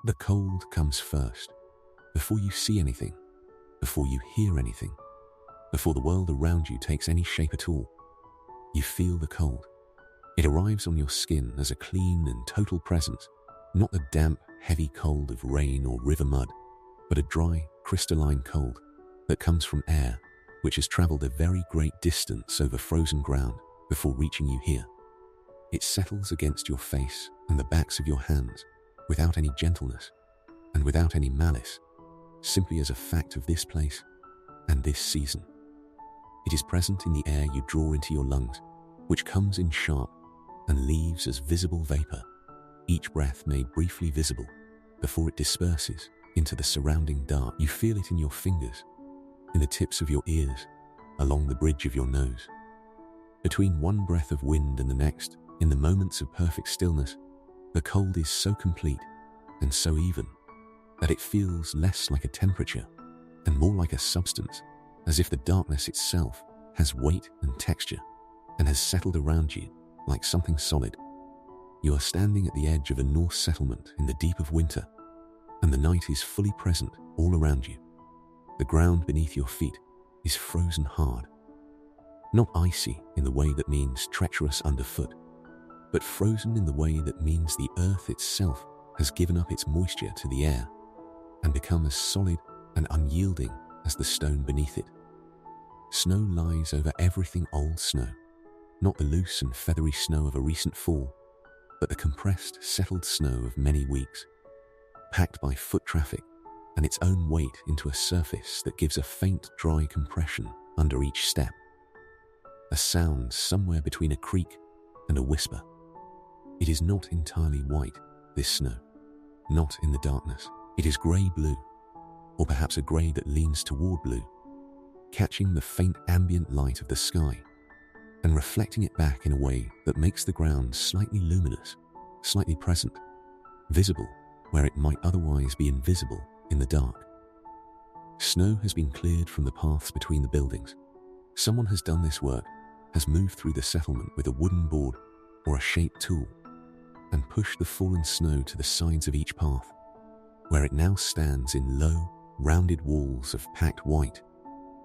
The cold comes first, before you see anything, before you hear anything, before the world around you takes any shape at all. You feel the cold. It arrives on your skin as a clean and total presence, not the damp, heavy cold of rain or river mud, but a dry, crystalline cold that comes from air which has traveled a very great distance over frozen ground before reaching you here. It settles against your face and the backs of your hands without any gentleness and without any malice, simply as a fact of this place and this season. It is present in the air you draw into your lungs, which comes in sharp and leaves as visible vapor, each breath made briefly visible before it disperses into the surrounding dark. You feel it in your fingers, in the tips of your ears, along the bridge of your nose. Between one breath of wind and the next, in the moments of perfect stillness, the cold is so complete and so even that it feels less like a temperature and more like a substance, as if the darkness itself has weight and texture and has settled around you like something solid. You are standing at the edge of a Norse settlement in the deep of winter, and the night is fully present all around you. The ground beneath your feet is frozen hard, not icy in the way that means treacherous underfoot, but frozen in the way that means the earth itself has given up its moisture to the air and become as solid and unyielding as the stone beneath it. Snow lies over everything, old snow, not the loose and feathery snow of a recent fall, but the compressed, settled snow of many weeks, packed by foot traffic and its own weight into a surface that gives a faint, dry compression under each step. A sound somewhere between a creak and a whisper. It is not entirely white, this snow, not in the darkness. It is grey-blue, or perhaps a grey that leans toward blue, catching the faint ambient light of the sky and reflecting it back in a way that makes the ground slightly luminous, slightly present, visible where it might otherwise be invisible in the dark. Snow has been cleared from the paths between the buildings. Someone has done this work, has moved through the settlement with a wooden board or a shaped tool and pushed the fallen snow to the sides of each path, where it now stands in low, rounded walls of packed white,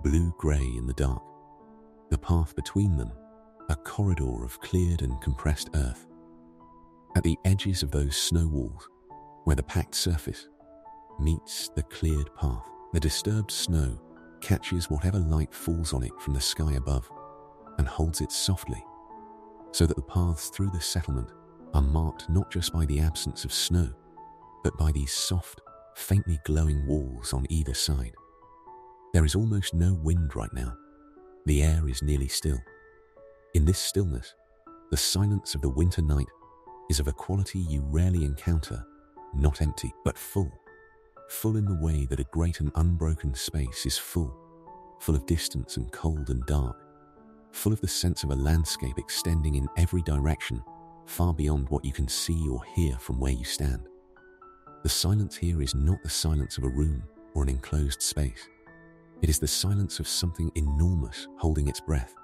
blue-grey in the dark. The path between them, a corridor of cleared and compressed earth. At the edges of those snow walls, where the packed surface meets the cleared path, the disturbed snow catches whatever light falls on it from the sky above and holds it softly, so that the paths through the settlement are marked not just by the absence of snow, but by these soft, faintly glowing walls on either side. There is almost no wind right now. The air is nearly still. In this stillness, the silence of the winter night is of a quality you rarely encounter, not empty, but full. Full in the way that a great and unbroken space is full of distance and cold and dark, full of the sense of a landscape extending in every direction, far beyond what you can see or hear from where you stand. The silence here is not the silence of a room or an enclosed space. It is the silence of something enormous holding its breath.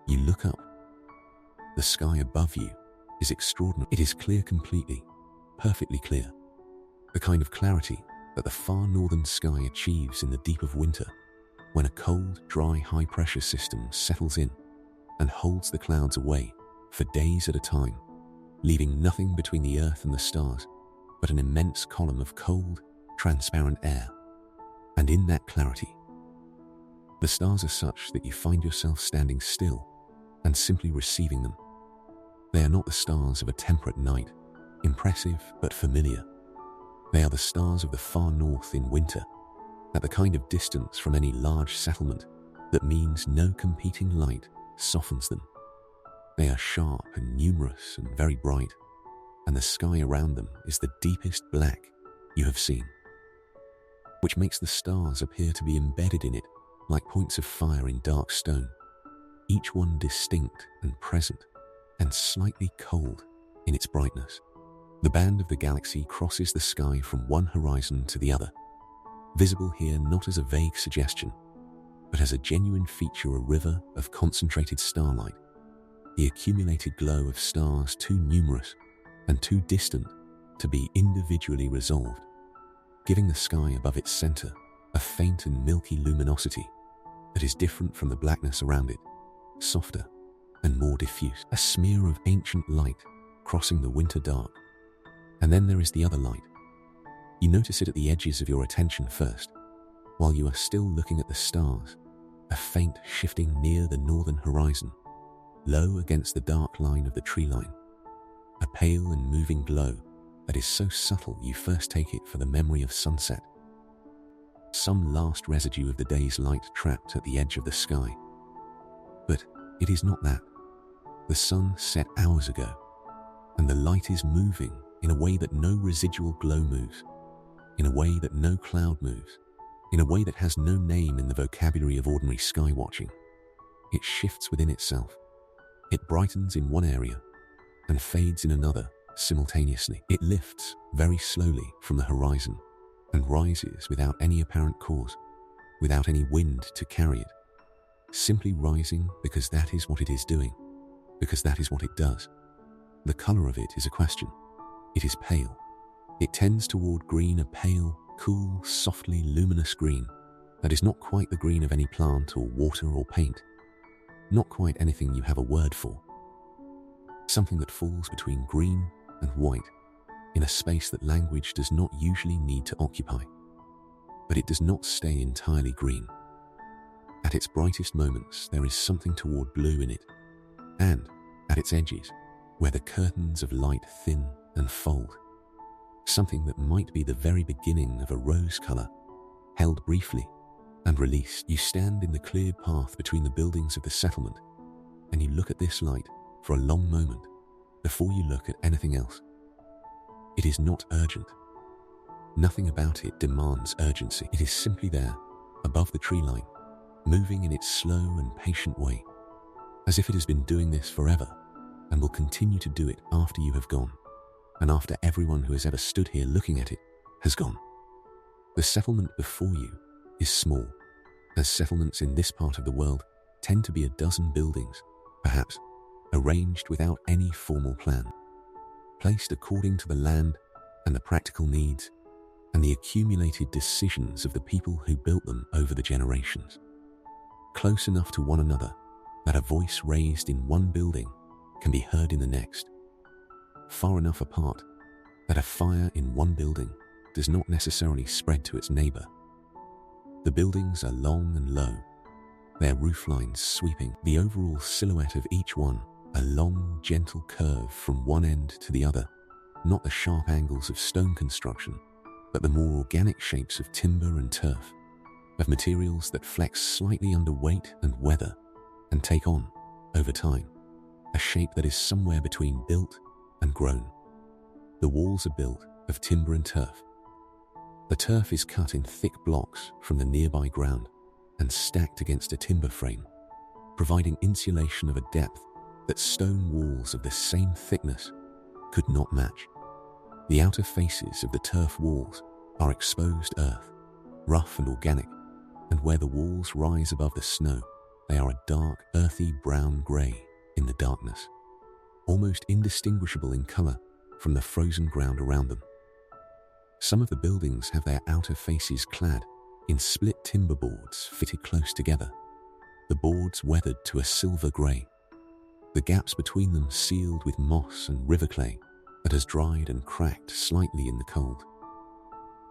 You look up. The sky above you is extraordinary. It is clear completely, perfectly clear. The kind of clarity that the far northern sky achieves in the deep of winter, when a cold, dry, high-pressure system settles in and holds the clouds away for days at a time, leaving nothing between the earth and the stars but an immense column of cold, transparent air. And in that clarity, the stars are such that you find yourself standing still and simply receiving them. They are not the stars of a temperate night, impressive but familiar. They are the stars of the far north in winter, at the kind of distance from any large settlement that means no competing light softens them. They are sharp and numerous and very bright, and the sky around them is the deepest black you have seen, which makes the stars appear to be embedded in it like points of fire in dark stone, each one distinct and present and slightly cold in its brightness. The band of the galaxy crosses the sky from one horizon to the other, visible here not as a vague suggestion, but as a genuine feature, a river of concentrated starlight, the accumulated glow of stars too numerous and too distant to be individually resolved, giving the sky above its center a faint and milky luminosity that is different from the blackness around it, softer and more diffuse, a smear of ancient light crossing the winter dark. And then there is the other light. You notice it at the edges of your attention first, while you are still looking at the stars, a faint shifting near the northern horizon, low against the dark line of the tree line, a pale and moving glow that is so subtle you first take it for the memory of sunset. Some last residue of the day's light trapped at the edge of the sky. But it is not that. The sun set hours ago, and the light is moving in a way that no residual glow moves, in a way that no cloud moves, in a way that has no name in the vocabulary of ordinary sky watching. It shifts within itself. It brightens in one area and fades in another simultaneously. It lifts very slowly from the horizon and rises without any apparent cause, without any wind to carry it, simply rising because that is what it is doing, because that is what it does. The color of it is a question. It is pale. It tends toward green, a pale, cool, softly luminous green that is not quite the green of any plant or water or paint, not quite anything you have a word for. Something that falls between green and white in a space that language does not usually need to occupy. But it does not stay entirely green. At its brightest moments, there is something toward blue in it, and at its edges, where the curtains of light thin and fold, something that might be the very beginning of a rose color, held briefly and released. You stand in the cleared path between the buildings of the settlement, and you look at this light for a long moment before you look at anything else. It is not urgent. Nothing about it demands urgency. It is simply there, above the tree line, moving in its slow and patient way, as if it has been doing this forever and will continue to do it after you have gone, and after everyone who has ever stood here looking at it has gone. The settlement before you is small, as settlements in this part of the world tend to be a dozen buildings, perhaps, arranged without any formal plan, placed according to the land and the practical needs and the accumulated decisions of the people who built them over the generations. Close enough to one another that a voice raised in one building can be heard in the next. Far enough apart that a fire in one building does not necessarily spread to its neighbor. The buildings are long and low, their roof lines sweeping, the overall silhouette of each one a long, gentle curve from one end to the other, not the sharp angles of stone construction, but the more organic shapes of timber and turf, of materials that flex slightly under weight and weather and take on, over time, a shape that is somewhere between built and grown. The walls are built of timber and turf. The turf is cut in thick blocks from the nearby ground and stacked against a timber frame, providing insulation of a depth that stone walls of the same thickness could not match. The outer faces of the turf walls are exposed earth, rough and organic, and where the walls rise above the snow, they are a dark, earthy brown grey in the darkness, almost indistinguishable in colour from the frozen ground around them. Some of the buildings have their outer faces clad in split timber boards fitted close together, the boards weathered to a silver grey, the gaps between them sealed with moss and river clay that has dried and cracked slightly in the cold.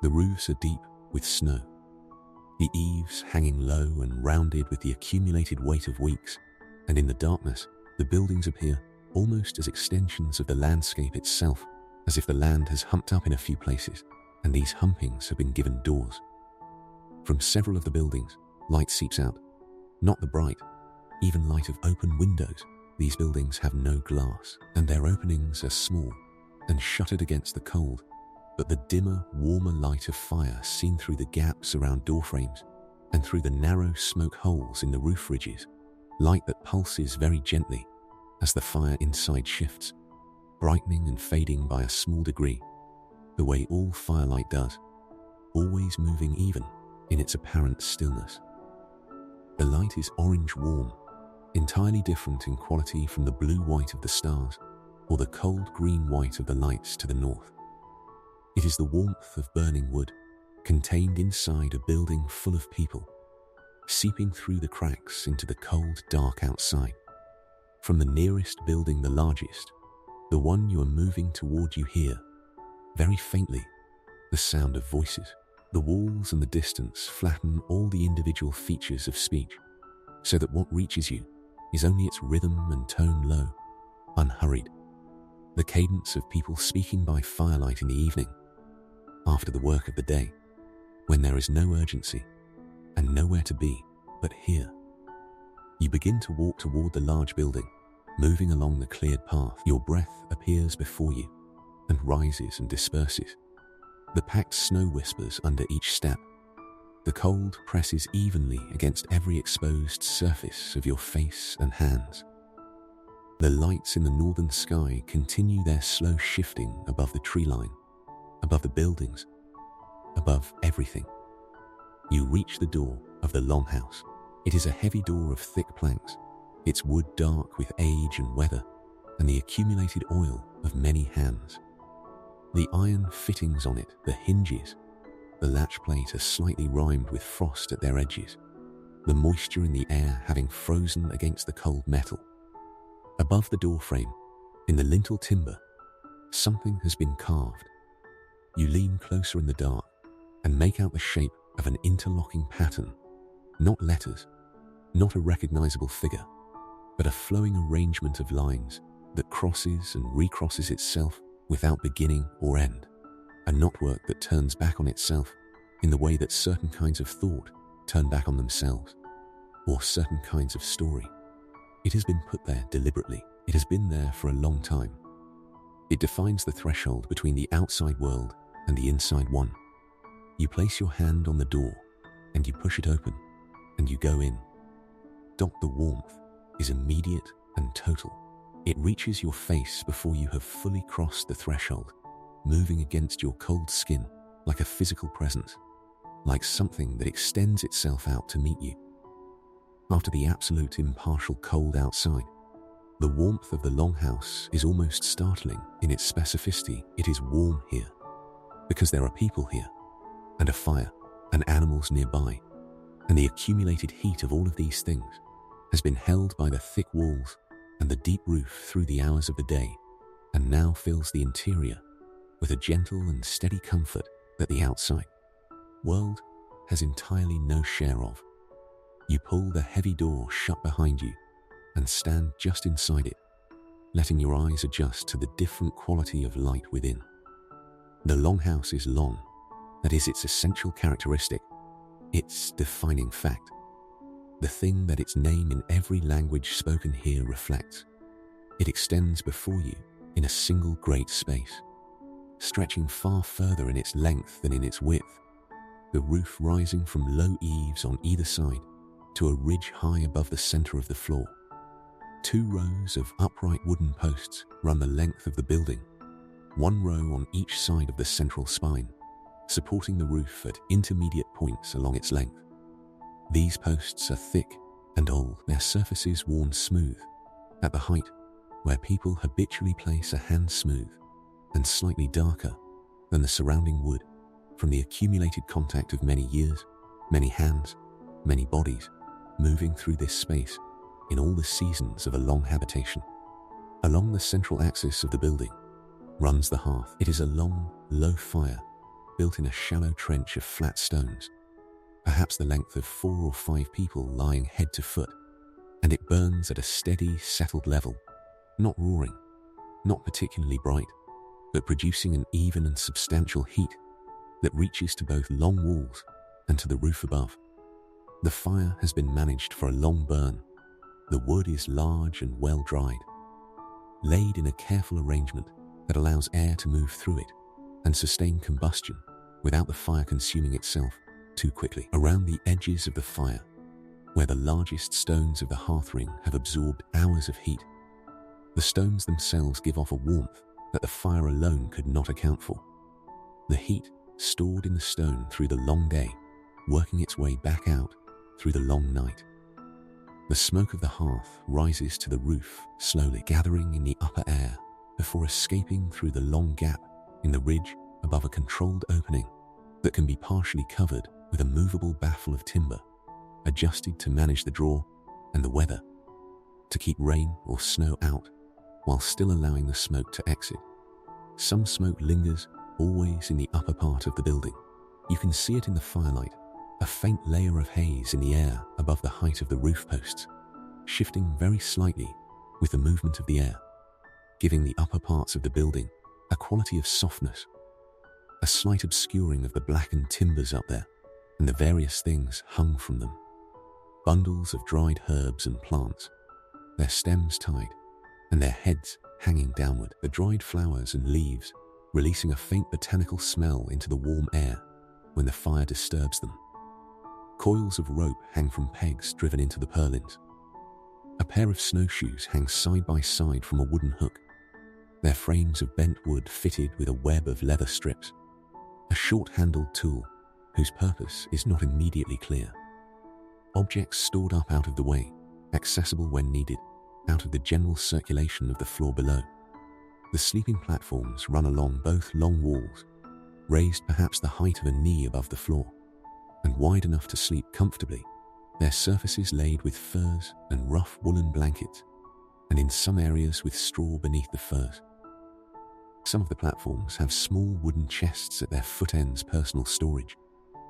The roofs are deep with snow, the eaves hanging low and rounded with the accumulated weight of weeks, and in the darkness, the buildings appear almost as extensions of the landscape itself, as if the land has humped up in a few places, and these humpings have been given doors. From several of the buildings, light seeps out, not the bright, even light of open windows. These buildings have no glass, and their openings are small and shuttered against the cold, but the dimmer, warmer light of fire seen through the gaps around doorframes and through the narrow smoke holes in the roof ridges, light that pulses very gently as the fire inside shifts, brightening and fading by a small degree, the way all firelight does, always moving even in its apparent stillness. The light is orange warm, entirely different in quality from the blue-white of the stars or the cold green-white of the lights to the north. It is the warmth of burning wood, contained inside a building full of people, seeping through the cracks into the cold dark outside. From the nearest building, the largest, the one you are moving toward, you hear, very faintly, the sound of voices. The walls and the distance flatten all the individual features of speech, so that what reaches you is only its rhythm and tone, low, unhurried. The cadence of people speaking by firelight in the evening, after the work of the day, when there is no urgency and nowhere to be but here. You begin to walk toward the large building, moving along the cleared path. Your breath appears before you and rises and disperses. The packed snow whispers under each step. The cold presses evenly against every exposed surface of your face and hands. The lights in the northern sky continue their slow shifting above the tree line, above the buildings, above everything. You reach the door of the longhouse. It is a heavy door of thick planks, its wood dark with age and weather, and the accumulated oil of many hands. The iron fittings on it, the hinges, the latch plate are slightly rimed with frost at their edges, the moisture in the air having frozen against the cold metal. Above the door frame, in the lintel timber, something has been carved. You lean closer in the dark and make out the shape of an interlocking pattern, not letters, not a recognizable figure, but a flowing arrangement of lines that crosses and recrosses itself without beginning or end, a knotwork that turns back on itself in the way that certain kinds of thought turn back on themselves, or certain kinds of story. It has been put there deliberately. It has been there for a long time. It defines the threshold between the outside world and the inside one. You place your hand on the door, and you push it open, and you go in. The warmth is immediate and total. It reaches your face before you have fully crossed the threshold, moving against your cold skin like a physical presence, like something that extends itself out to meet you. After the absolute impartial cold outside, the warmth of the longhouse is almost startling in its specificity. It is warm here, because there are people here, and a fire, and animals nearby, and the accumulated heat of all of these things has been held by the thick walls and the deep roof through the hours of the day, and now fills the interior with a gentle and steady comfort that the outside world has entirely no share of. You pull the heavy door shut behind you and stand just inside it, letting your eyes adjust to the different quality of light within. The longhouse is long, that is its essential characteristic, its defining fact, the thing that its name in every language spoken here reflects. It extends before you in a single great space, stretching far further in its length than in its width, the roof rising from low eaves on either side to a ridge high above the center of the floor. 2 rows of upright wooden posts run the length of the building, 1 row on each side of the central spine, supporting the roof at intermediate points along its length. These posts are thick and old, their surfaces worn smooth, at the height where people habitually place a hand smooth and slightly darker than the surrounding wood from the accumulated contact of many years, many hands, many bodies, moving through this space in all the seasons of a long habitation. Along the central axis of the building runs the hearth. It is a long, low fire built in a shallow trench of flat stones, perhaps the length of 4 or 5 people lying head to foot, and it burns at a steady, settled level, not roaring, not particularly bright, but producing an even and substantial heat that reaches to both long walls and to the roof above. The fire has been managed for a long burn. The wood is large and well dried, laid in a careful arrangement that allows air to move through it and sustain combustion without the fire consuming itself too quickly. Around the edges of the fire, where the largest stones of the hearth ring have absorbed hours of heat, the stones themselves give off a warmth that the fire alone could not account for. The heat stored in the stone through the long day, working its way back out through the long night. The smoke of the hearth rises to the roof slowly, gathering in the upper air before escaping through the long gap in the ridge above a controlled opening that can be partially covered with a movable baffle of timber, adjusted to manage the draw and the weather, to keep rain or snow out while still allowing the smoke to exit. Some smoke lingers always in the upper part of the building. You can see it in the firelight, a faint layer of haze in the air above the height of the roof posts, shifting very slightly with the movement of the air, giving the upper parts of the building a quality of softness, a slight obscuring of the blackened timbers up there and the various things hung from them. Bundles of dried herbs and plants, their stems tied and their heads hanging downward, the dried flowers and leaves releasing a faint botanical smell into the warm air when the fire disturbs them. Coils of rope hang from pegs driven into the purlins. A pair of snowshoes hang side by side from a wooden hook, their frames of bent wood fitted with a web of leather strips, a short-handled tool whose purpose is not immediately clear. Objects stored up out of the way, accessible when needed, out of the general circulation of the floor below. The sleeping platforms run along both long walls, raised perhaps the height of a knee above the floor, and wide enough to sleep comfortably, their surfaces laid with furs and rough woolen blankets, and in some areas with straw beneath the furs. Some of the platforms have small wooden chests at their foot ends, personal storage,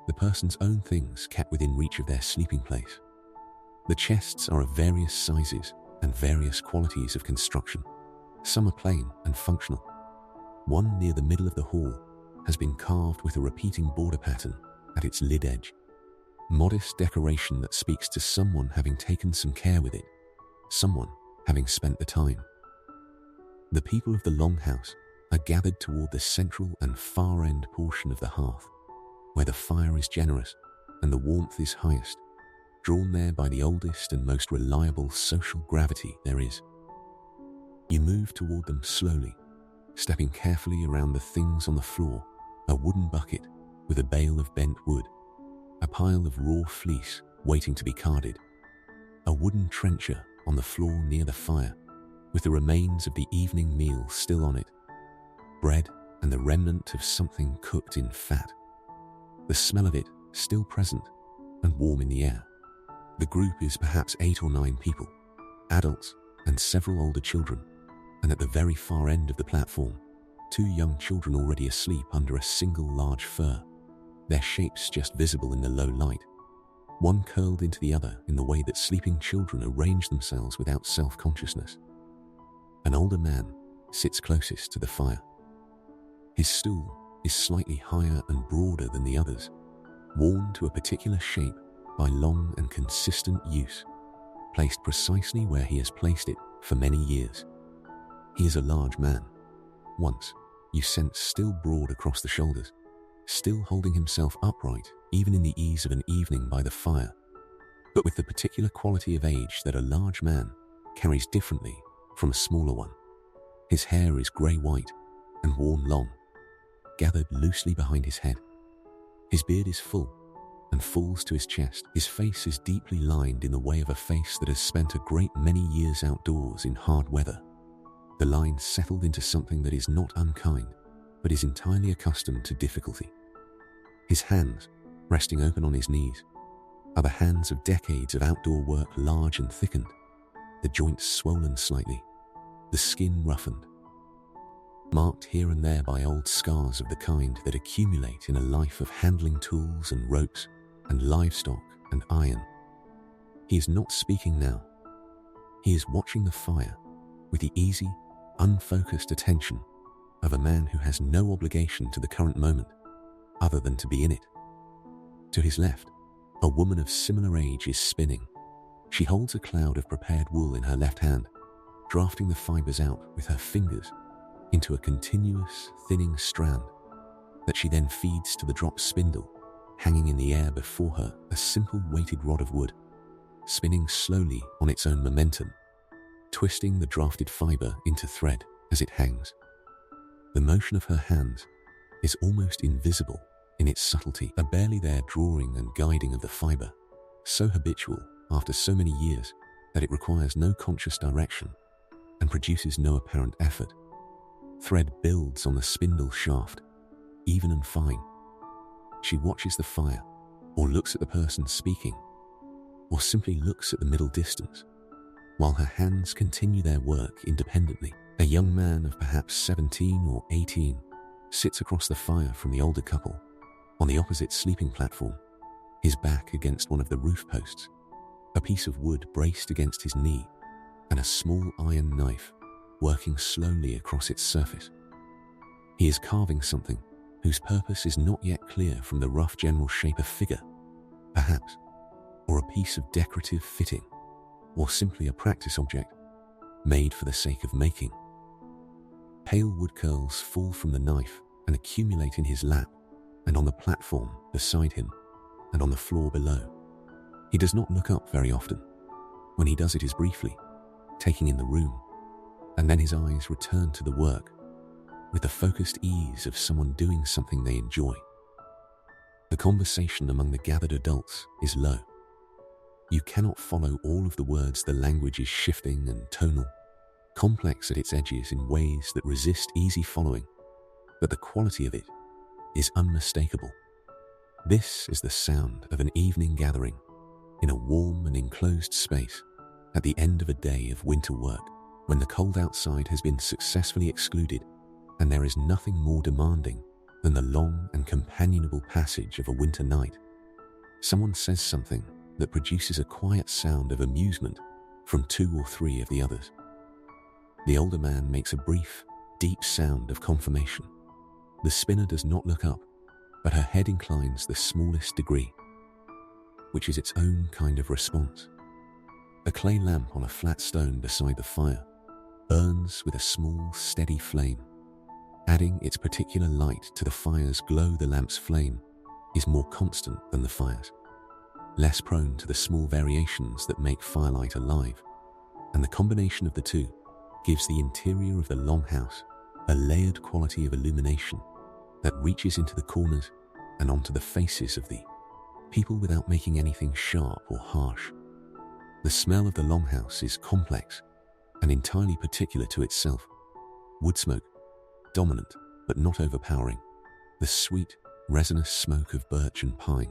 the person's own things kept within reach of their sleeping place. The chests are of various sizes and various qualities of construction. Some are plain and functional. One near the middle of the hall has been carved with a repeating border pattern at its lid edge. Modest decoration that speaks to someone having taken some care with it, someone having spent the time. The people of the longhouse are gathered toward the central and far end portion of the hearth, where the fire is generous and the warmth is highest, drawn there by the oldest and most reliable social gravity there is. You move toward them slowly, stepping carefully around the things on the floor, a wooden bucket with a bale of bent wood, a pile of raw fleece waiting to be carded, a wooden trencher on the floor near the fire with the remains of the evening meal still on it, bread and the remnant of something cooked in fat, the smell of it still present and warm in the air. The group is perhaps 8 or 9 people, adults and several older children, and at the very far end of the platform, 2 young children already asleep under a single large fir, their shapes just visible in the low light, one curled into the other in the way that sleeping children arrange themselves without self-consciousness. An older man sits closest to the fire. His stool is slightly higher and broader than the others, worn to a particular shape by long and consistent use, placed precisely where he has placed it for many years. He is a large man, once, you sense, still broad across the shoulders, still holding himself upright even in the ease of an evening by the fire, but with the particular quality of age that a large man carries differently from a smaller one. His hair is grey-white and worn long, gathered loosely behind his head. His beard is full and falls to his chest. His face is deeply lined in the way of a face that has spent a great many years outdoors in hard weather. The lines settled into something that is not unkind, but is entirely accustomed to difficulty. His hands, resting open on his knees, are the hands of decades of outdoor work, large and thickened, the joints swollen slightly, the skin roughened, marked here and there by old scars of the kind that accumulate in a life of handling tools and ropes and livestock and iron. He is not speaking now. He is watching the fire with the easy, unfocused attention of a man who has no obligation to the current moment other than to be in it. To his left, a woman of similar age is spinning. She holds a cloud of prepared wool in her left hand, drafting the fibers out with her fingers into a continuous, thinning strand that she then feeds to the drop spindle hanging in the air before her, a simple weighted rod of wood, spinning slowly on its own momentum, twisting the drafted fiber into thread as it hangs. The motion of her hands is almost invisible in its subtlety, a barely there drawing and guiding of the fiber, so habitual after so many years that it requires no conscious direction and produces no apparent effort. Thread builds on the spindle shaft, even and fine. She watches the fire, or looks at the person speaking, or simply looks at the middle distance, while her hands continue their work independently. A young man of perhaps 17 or 18 sits across the fire from the older couple, on the opposite sleeping platform, his back against one of the roof posts, a piece of wood braced against his knee, and a small iron knife working slowly across its surface. He is carving something whose purpose is not yet clear from the rough general shape of figure, perhaps, or a piece of decorative fitting, or simply a practice object made for the sake of making. Pale wood curls fall from the knife and accumulate in his lap and on the platform beside him and on the floor below. He does not look up very often. When he does, it is briefly, taking in the room, and then his eyes return to the work with the focused ease of someone doing something they enjoy. The conversation among the gathered adults is low. You cannot follow all of the words. The language is shifting and tonal, complex at its edges in ways that resist easy following, but the quality of it is unmistakable. This is the sound of an evening gathering in a warm and enclosed space at the end of a day of winter work, when the cold outside has been successfully excluded and there is nothing more demanding than the long and companionable passage of a winter night. Someone says something that produces a quiet sound of amusement from 2 or 3 of the others. The older man makes a brief, deep sound of confirmation. The spinner does not look up, but her head inclines the smallest degree, which is its own kind of response. A clay lamp on a flat stone beside the fire burns with a small, steady flame. Adding its particular light to the fire's glow, the lamp's flame is more constant than the fire's, less prone to the small variations that make firelight alive, and the combination of the two gives the interior of the longhouse a layered quality of illumination that reaches into the corners and onto the faces of the people without making anything sharp or harsh. The smell of the longhouse is complex and entirely particular to itself. Wood smoke, dominant but not overpowering, the sweet, resinous smoke of birch and pine.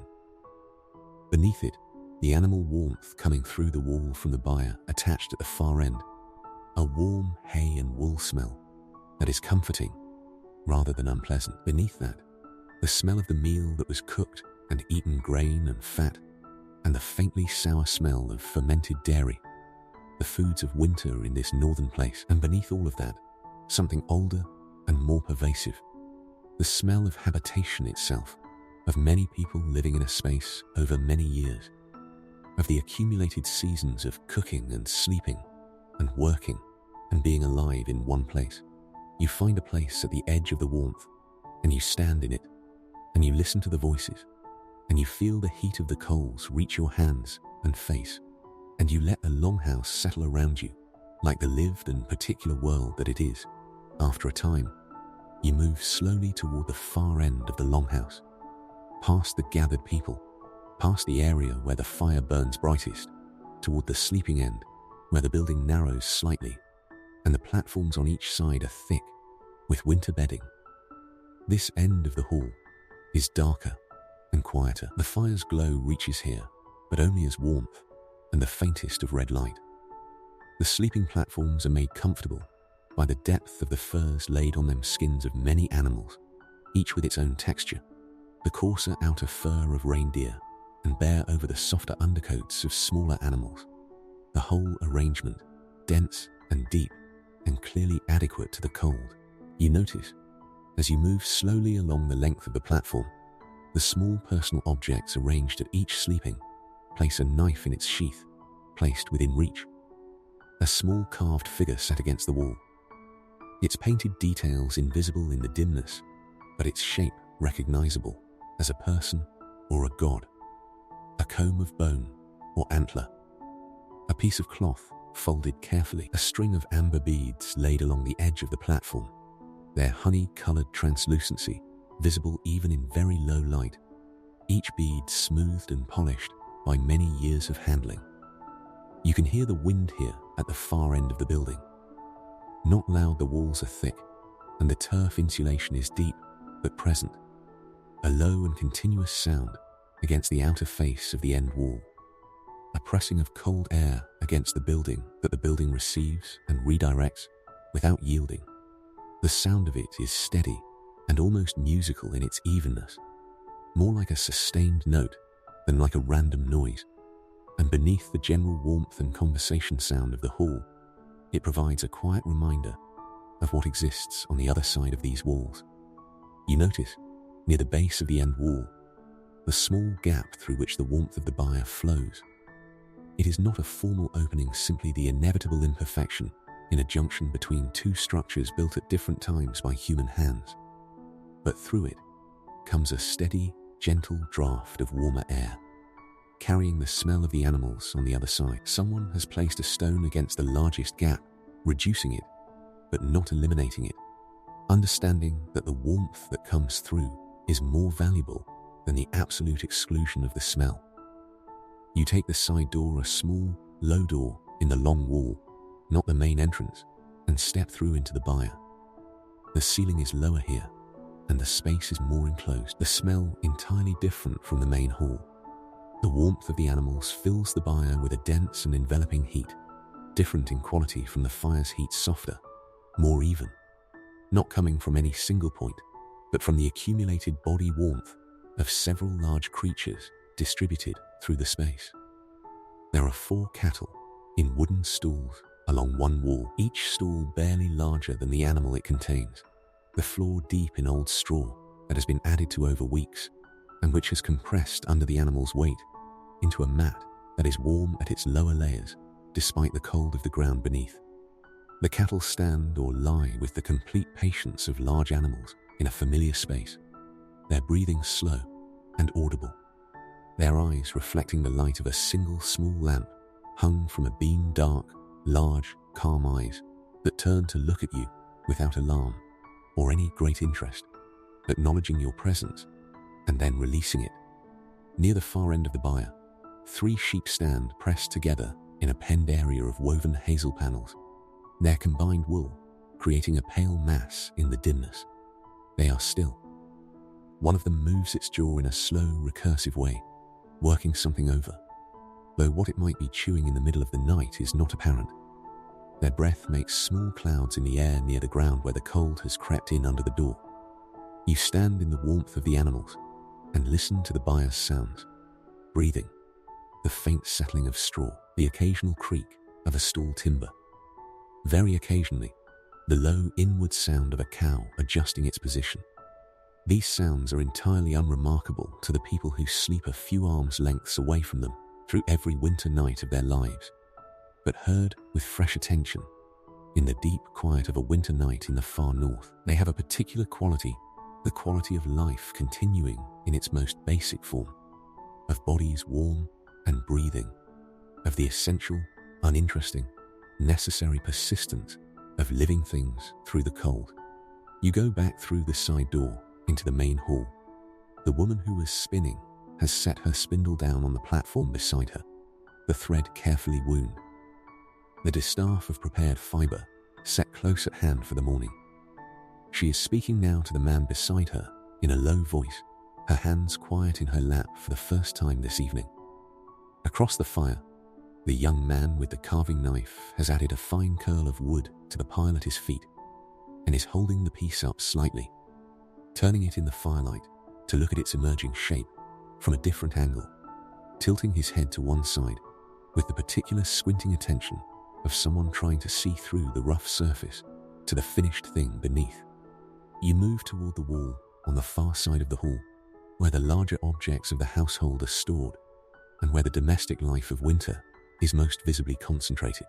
Beneath it, the animal warmth coming through the wall from the byre attached at the far end, a warm hay and wool smell that is comforting rather than unpleasant. Beneath that, the smell of the meal that was cooked and eaten, grain and fat, and the faintly sour smell of fermented dairy, the foods of winter in this northern place. And beneath all of that, something older and more pervasive, the smell of habitation itself, of many people living in a space over many years, of the accumulated seasons of cooking and sleeping and working and being alive in one place. You find a place at the edge of the warmth, and you stand in it, and you listen to the voices, and you feel the heat of the coals reach your hands and face, and you let the longhouse settle around you like the lived and particular world that it is. After a time, you move slowly toward the far end of the longhouse, past the gathered people, past the area where the fire burns brightest, toward the sleeping end, where the building narrows slightly, and the platforms on each side are thick with winter bedding. This end of the hall is darker and quieter. The fire's glow reaches here, but only as warmth and the faintest of red light. The sleeping platforms are made comfortable by the depth of the furs laid on them skins of many animals, each with its own texture, the coarser outer fur of reindeer and bare over the softer undercoats of smaller animals. The whole arrangement, dense and deep and clearly adequate to the cold. You notice, as you move slowly along the length of the platform, the small personal objects arranged at each sleeping place a knife in its sheath, placed within reach. A small carved figure set against the wall, its painted details invisible in the dimness, but its shape recognizable as a person or a god. A comb of bone or antler, a piece of cloth folded carefully, a string of amber beads laid along the edge of the platform, their honey-colored translucency visible even in very low light, each bead smoothed and polished by many years of handling. You can hear the wind here at the far end of the building. Not loud, the walls are thick, and the turf insulation is deep but present, a low and continuous sound against the outer face of the end wall, a pressing of cold air against the building that the building receives and redirects without yielding. The sound of it is steady and almost musical in its evenness, more like a sustained note than like a random noise. And beneath the general warmth and conversation sound of the hall, it provides a quiet reminder of what exists on the other side of these walls. You notice, near the base of the end wall, the small gap through which the warmth of the byre flows. It is not a formal opening, simply the inevitable imperfection in a junction between two structures built at different times by human hands. But through it comes a steady, gentle draft of warmer air, carrying the smell of the animals on the other side. Someone has placed a stone against the largest gap, reducing it, but not eliminating it, understanding that the warmth that comes through is more valuable than the absolute exclusion of the smell. You take the side door, a small, low door in the long wall, not the main entrance, and step through into the byre. The ceiling is lower here, and the space is more enclosed. The smell entirely different from the main hall. The warmth of the animals fills the byre with a dense and enveloping heat, different in quality from the fire's heat, softer, more even, not coming from any single point, but from the accumulated body warmth of several large creatures distributed through the space. There are 4 cattle in wooden stools along one wall, each stool barely larger than the animal it contains, the floor deep in old straw that has been added to over weeks and which has compressed under the animal's weight into a mat that is warm at its lower layers despite the cold of the ground beneath. The cattle stand or lie with the complete patience of large animals in a familiar space, their breathing slow and audible, their eyes reflecting the light of a single small lamp hung from a beam, dark, large, calm eyes that turn to look at you without alarm or any great interest, acknowledging your presence and then releasing it. Near the far end of the byre, 3 sheep stand pressed together in a penned area of woven hazel panels, their combined wool creating a pale mass in the dimness. They are still. One of them moves its jaw in a slow, recursive way, working something over, though what it might be chewing in the middle of the night is not apparent. Their breath makes small clouds in the air near the ground where the cold has crept in under the door. You stand in the warmth of the animals and listen to the byre's sounds, breathing, the faint settling of straw, the occasional creak of a stool timber. Very occasionally, the low inward sound of a cow adjusting its position. These sounds are entirely unremarkable to the people who sleep a few arms' lengths away from them through every winter night of their lives, but heard with fresh attention in the deep quiet of a winter night in the far north. They have a particular quality, the quality of life continuing in its most basic form, of bodies warm and breathing, of the essential, uninteresting, necessary persistence of living things through the cold. You go back through the side door into the main hall. The woman who was spinning has set her spindle down on the platform beside her, the thread carefully wound. The distaff of prepared fibre set close at hand for the morning. She is speaking now to the man beside her in a low voice, her hands quiet in her lap for the first time this evening. Across the fire, the young man with the carving knife has added a fine curl of wood to the pile at his feet and is holding the piece up slightly, turning it in the firelight to look at its emerging shape from a different angle, tilting his head to one side with the particular squinting attention of someone trying to see through the rough surface to the finished thing beneath. You move toward the wall on the far side of the hall, where the larger objects of the household are stored and where the domestic life of winter is most visibly concentrated.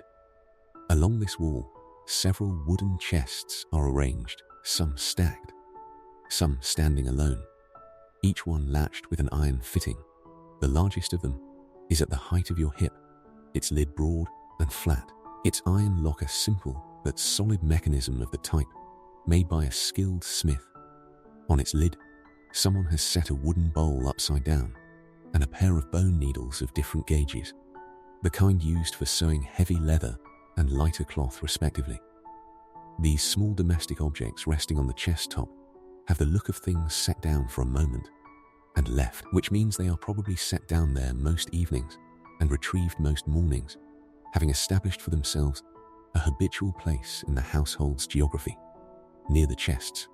Along this wall, several wooden chests are arranged, some stacked, some standing alone, each one latched with an iron fitting. The largest of them is at the height of your hip, its lid broad and flat, its iron lock a simple but solid mechanism of the type made by a skilled smith. On its lid, someone has set a wooden bowl upside down and a pair of bone needles of different gauges, the kind used for sewing heavy leather and lighter cloth respectively. These small domestic objects resting on the chest top have the look of things set down for a moment and left, which means they are probably set down there most evenings and retrieved most mornings, having established for themselves a habitual place in the household's geography. Near the chests,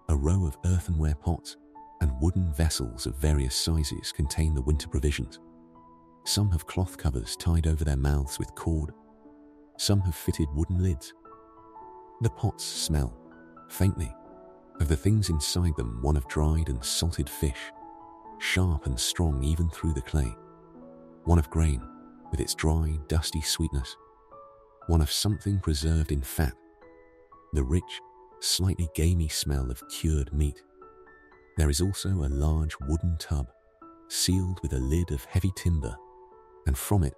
a row of earthenware pots and wooden vessels of various sizes contain the winter provisions. Some have cloth covers tied over their mouths with cord. Some have fitted wooden lids. The pots smell, faintly, of the things inside them, one of dried and salted fish, sharp and strong even through the clay, one of grain with its dry, dusty sweetness, one of something preserved in fat, the rich, slightly gamey smell of cured meat. There is also a large wooden tub, sealed with a lid of heavy timber, and from it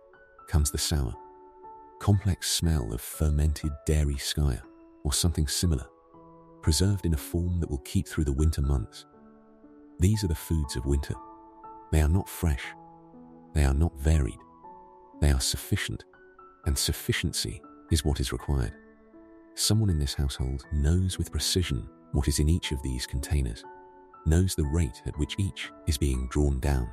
comes the sour, complex smell of fermented dairy skyer or something similar, preserved in a form that will keep through the winter months. These are the foods of winter. They are not fresh. They are not varied. They are sufficient, and sufficiency is what is required. Someone in this household knows with precision what is in each of these containers, knows the rate at which each is being drawn down,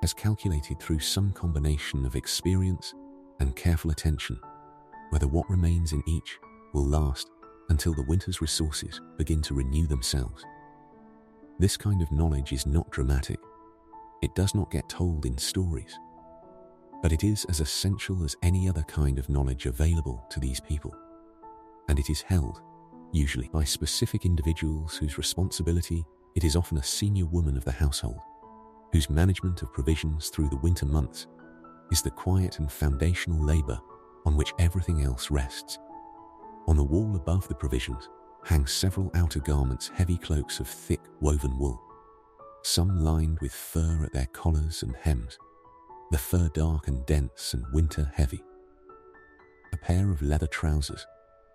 has calculated through some combination of experience and careful attention whether what remains in each will last until the winter's resources begin to renew themselves. This kind of knowledge is not dramatic. It does not get told in stories, but it is as essential as any other kind of knowledge available to these people, and it is held, usually by specific individuals whose responsibility it is often a senior woman of the household, whose management of provisions through the winter months is the quiet and foundational labor on which everything else rests. On the wall above the provisions hang several outer garments, heavy cloaks of thick woven wool, some lined with fur at their collars and hems, the fur dark and dense and winter heavy. A pair of leather trousers,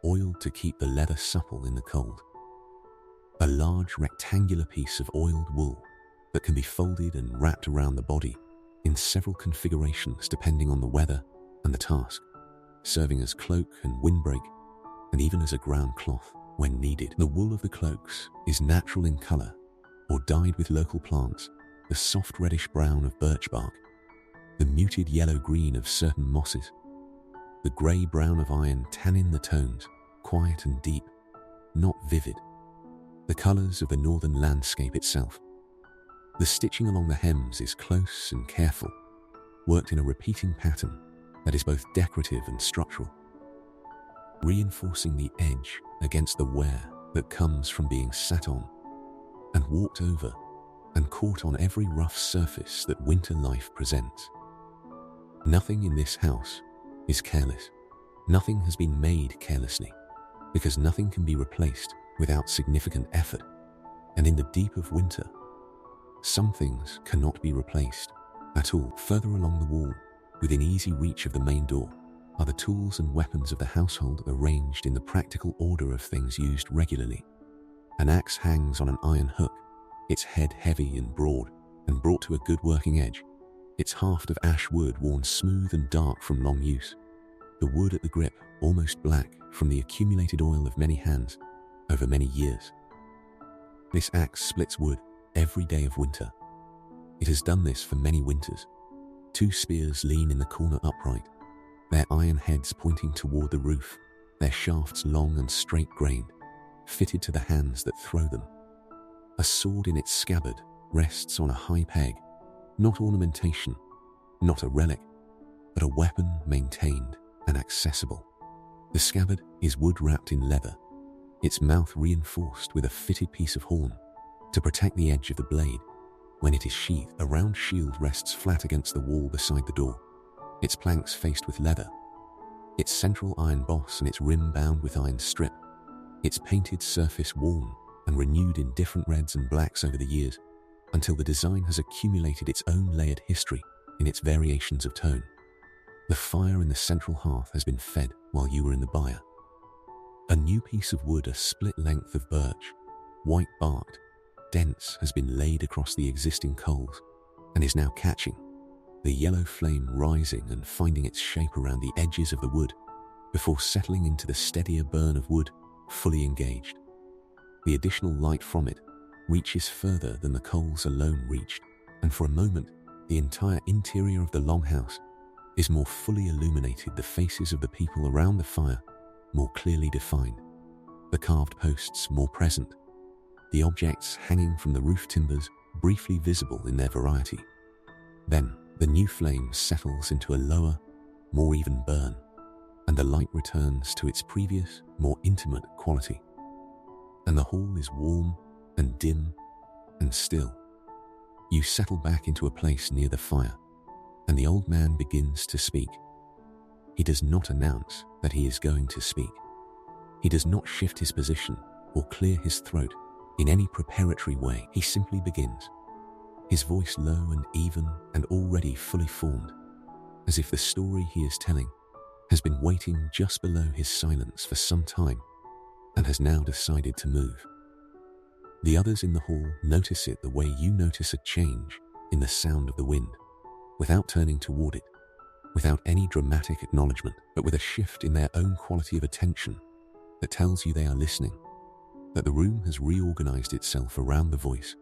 oiled to keep the leather supple in the cold. A large rectangular piece of oiled wool that can be folded and wrapped around the body in several configurations depending on the weather and the task, serving as cloak and windbreak, and even as a ground cloth when needed. The wool of the cloaks is natural in color or dyed with local plants, the soft reddish brown of birch bark, the muted yellow-green of certain mosses, the grey-brown of iron tannin, the tones, quiet and deep, not vivid, the colours of the northern landscape itself. The stitching along the hems is close and careful, worked in a repeating pattern that is both decorative and structural, reinforcing the edge against the wear that comes from being sat on and walked over and caught on every rough surface that winter life presents. Nothing in this house is careless. Nothing has been made carelessly, because nothing can be replaced without significant effort. And in the deep of winter, some things cannot be replaced at all. Further along the wall, within easy reach of the main door, are the tools and weapons of the household arranged in the practical order of things used regularly. An axe hangs on an iron hook, its head heavy and broad, and brought to a good working edge, its haft of ash wood worn smooth and dark from long use, the wood at the grip almost black from the accumulated oil of many hands over many years. This axe splits wood every day of winter. It has done this for many winters. Two spears lean in the corner upright, their iron heads pointing toward the roof, their shafts long and straight-grained, fitted to the hands that throw them. A sword in its scabbard rests on a high peg, not ornamentation, not a relic, but a weapon maintained and accessible. The scabbard is wood wrapped in leather, its mouth reinforced with a fitted piece of horn to protect the edge of the blade. When it is sheathed, a round shield rests flat against the wall beside the door, its planks faced with leather, its central iron boss and its rim bound with iron strip, its painted surface worn and renewed in different reds and blacks over the years, until the design has accumulated its own layered history in its variations of tone. The fire in the central hearth has been fed while you were in the byre. A new piece of wood, a split length of birch, white barked, dense, has been laid across the existing coals and is now catching, the yellow flame rising and finding its shape around the edges of the wood before settling into the steadier burn of wood fully engaged. The additional light from it reaches further than the coals alone reached, and for a moment, the entire interior of the longhouse is more fully illuminated, the faces of the people around the fire more clearly defined, the carved posts more present, the objects hanging from the roof timbers briefly visible in their variety. Then the new flame settles into a lower, more even burn, and the light returns to its previous, more intimate quality. And the hall is warm and dim and still. You settle back into a place near the fire, and the old man begins to speak. He does not announce that he is going to speak. He does not shift his position or clear his throat in any preparatory way. He simply begins, his voice low and even and already fully formed, as if the story he is telling has been waiting just below his silence for some time and has now decided to move. The others in the hall notice it the way you notice a change in the sound of the wind, without turning toward it, without any dramatic acknowledgement, but with a shift in their own quality of attention that tells you they are listening, that the room has reorganized itself around the voice,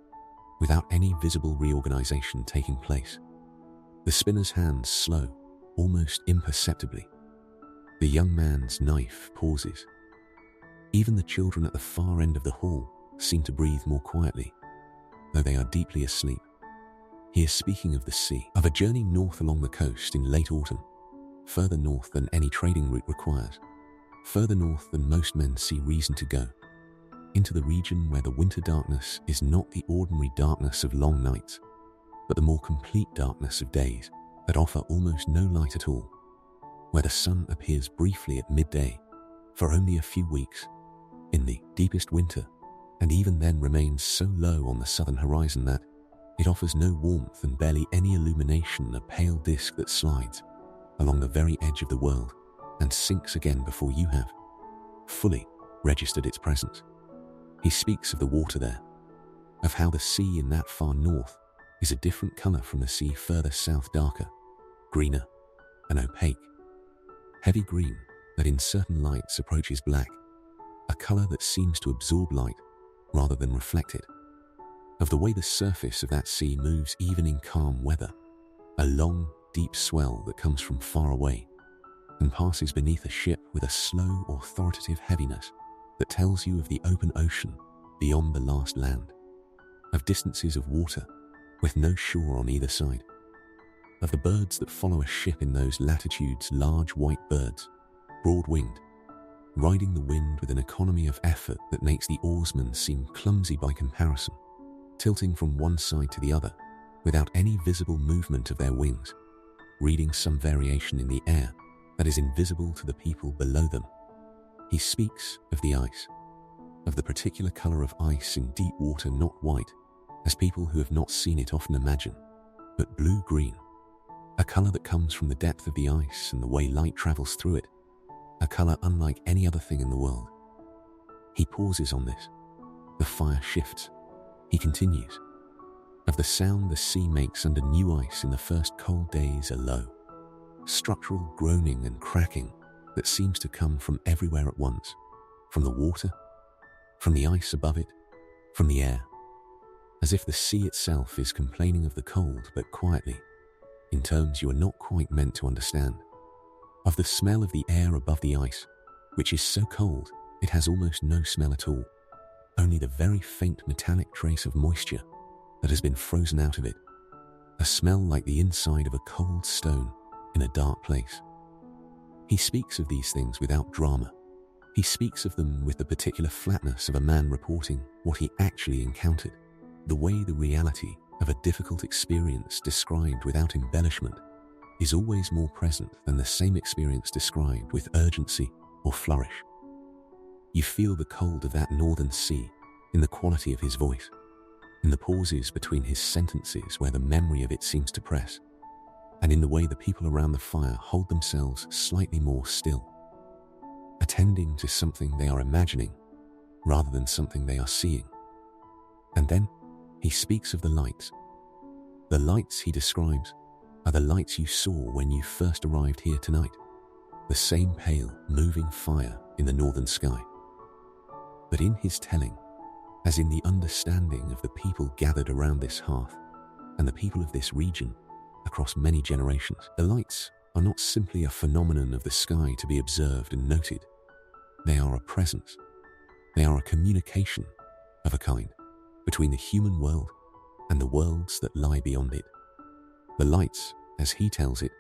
without any visible reorganization taking place. The spinner's hands slow, almost imperceptibly. The young man's knife pauses. Even the children at the far end of the hall seem to breathe more quietly, though they are deeply asleep. He is speaking of the sea, of a journey north along the coast in late autumn, further north than any trading route requires, further north than most men see reason to go, into the region where the winter darkness is not the ordinary darkness of long nights, but the more complete darkness of days that offer almost no light at all, where the sun appears briefly at midday for only a few weeks in the deepest winter, and even then remains so low on the southern horizon that it offers no warmth and barely any illumination, a pale disk that slides along the very edge of the world and sinks again before you have fully registered its presence. He speaks of the water there, of how the sea in that far north is a different color from the sea further south, darker, greener, and opaque. Heavy green that in certain lights approaches black, a color that seems to absorb light rather than reflect it. Of the way the surface of that sea moves even in calm weather, a long, deep swell that comes from far away and passes beneath a ship with a slow, authoritative heaviness that tells you of the open ocean beyond the last land, of distances of water with no shore on either side, of the birds that follow a ship in those latitudes, large white birds, broad-winged, riding the wind with an economy of effort that makes the oarsman seem clumsy by comparison, tilting from one side to the other without any visible movement of their wings, reading some variation in the air that is invisible to the people below them. He speaks of the ice, of the particular color of ice in deep water, not white, as people who have not seen it often imagine, but blue-green, a color that comes from the depth of the ice and the way light travels through it, a color unlike any other thing in the world. He pauses on this. The fire shifts. He continues. Of the sound the sea makes under new ice in the first cold days, a low, structural groaning and cracking that seems to come from everywhere at once, from the water, from the ice above it, from the air, as if the sea itself is complaining of the cold, but quietly, in terms you are not quite meant to understand. Of the smell of the air above the ice, which is so cold it has almost no smell at all, only the very faint metallic trace of moisture that has been frozen out of it, a smell like the inside of a cold stone in a dark place. He speaks of these things without drama. He speaks of them with the particular flatness of a man reporting what he actually encountered, the way the reality of a difficult experience described without embellishment is always more present than the same experience described with urgency or flourish. You feel the cold of that northern sea in the quality of his voice, in the pauses between his sentences where the memory of it seems to press, and in the way the people around the fire hold themselves slightly more still, attending to something they are imagining rather than something they are seeing. And then he speaks of the lights. The lights he describes are the lights you saw when you first arrived here tonight, the same pale, moving fire in the northern sky. But in his telling, as in the understanding of the people gathered around this hearth and the people of this region across many generations. The lights are not simply a phenomenon of the sky to be observed and noted. They are a presence. They are a communication of a kind between the human world and the worlds that lie beyond it. The lights, as he tells it,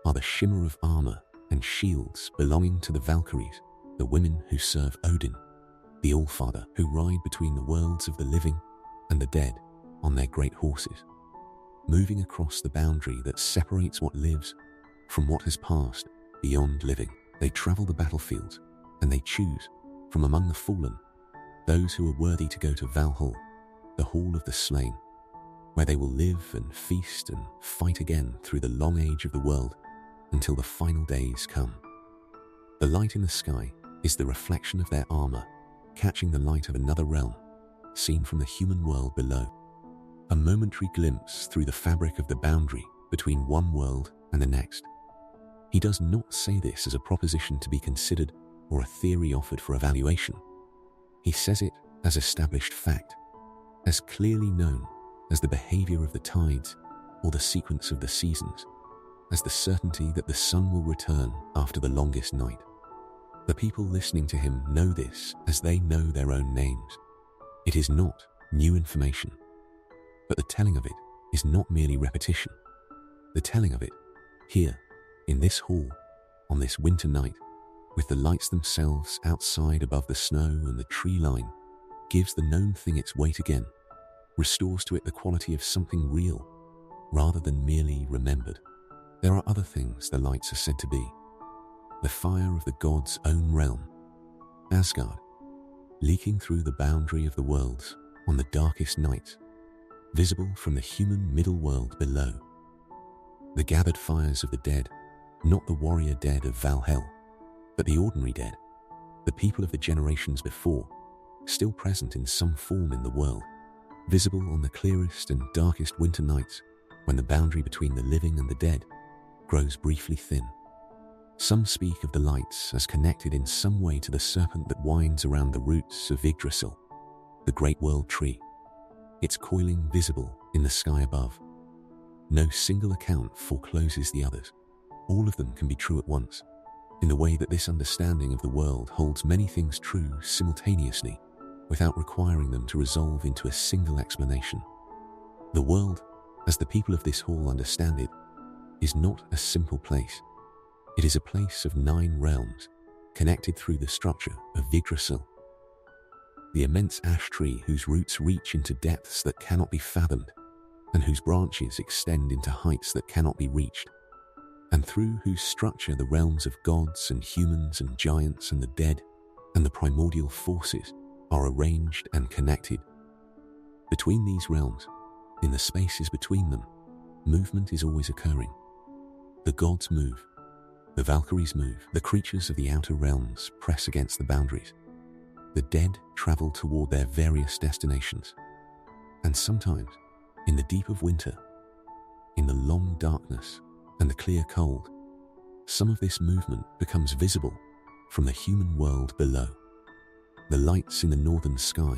are the shimmer of armor and shields belonging to the Valkyries, the women who serve Odin, the Allfather, who ride between the worlds of the living and the dead on their great horses, moving across the boundary that separates what lives from what has passed beyond living. They travel the battlefields, and they choose, from among the fallen, those who are worthy to go to Valhalla, the hall of the slain, where they will live and feast and fight again through the long age of the world until the final days come. The light in the sky is the reflection of their armor, catching the light of another realm, seen from the human world below. A momentary glimpse through the fabric of the boundary between one world and the next. He does not say this as a proposition to be considered or a theory offered for evaluation. He says it as established fact, as clearly known as the behavior of the tides or the sequence of the seasons, as the certainty that the sun will return after the longest night. The people listening to him know this as they know their own names. It is not new information, but the telling of it is not merely repetition. The telling of it, here, in this hall, on this winter night, with the lights themselves outside above the snow and the tree line, gives the known thing its weight again, restores to it the quality of something real, rather than merely remembered. There are other things the lights are said to be. The fire of the god's own realm, Asgard, leaking through the boundary of the worlds on the darkest nights, visible from the human middle world below. The gathered fires of the dead, not the warrior dead of Valhalla, but the ordinary dead, the people of the generations before, still present in some form in the world, visible on the clearest and darkest winter nights when the boundary between the living and the dead grows briefly thin. Some speak of the lights as connected in some way to the serpent that winds around the roots of Yggdrasil, the great world tree, its coiling visible in the sky above. No single account forecloses the others. All of them can be true at once, in the way that this understanding of the world holds many things true simultaneously, without requiring them to resolve into a single explanation. The world, as the people of this hall understand it, is not a simple place. It is a place of 9 realms, connected through the structure of Yggdrasil. The immense ash tree whose roots reach into depths that cannot be fathomed, and whose branches extend into heights that cannot be reached, and through whose structure the realms of gods and humans and giants and the dead and the primordial forces are arranged and connected. Between these realms, in the spaces between them, movement is always occurring. The gods move, the Valkyries move, the creatures of the outer realms press against the boundaries. The dead travel toward their various destinations. And sometimes, in the deep of winter, in the long darkness and the clear cold, some of this movement becomes visible from the human world below. The lights in the northern sky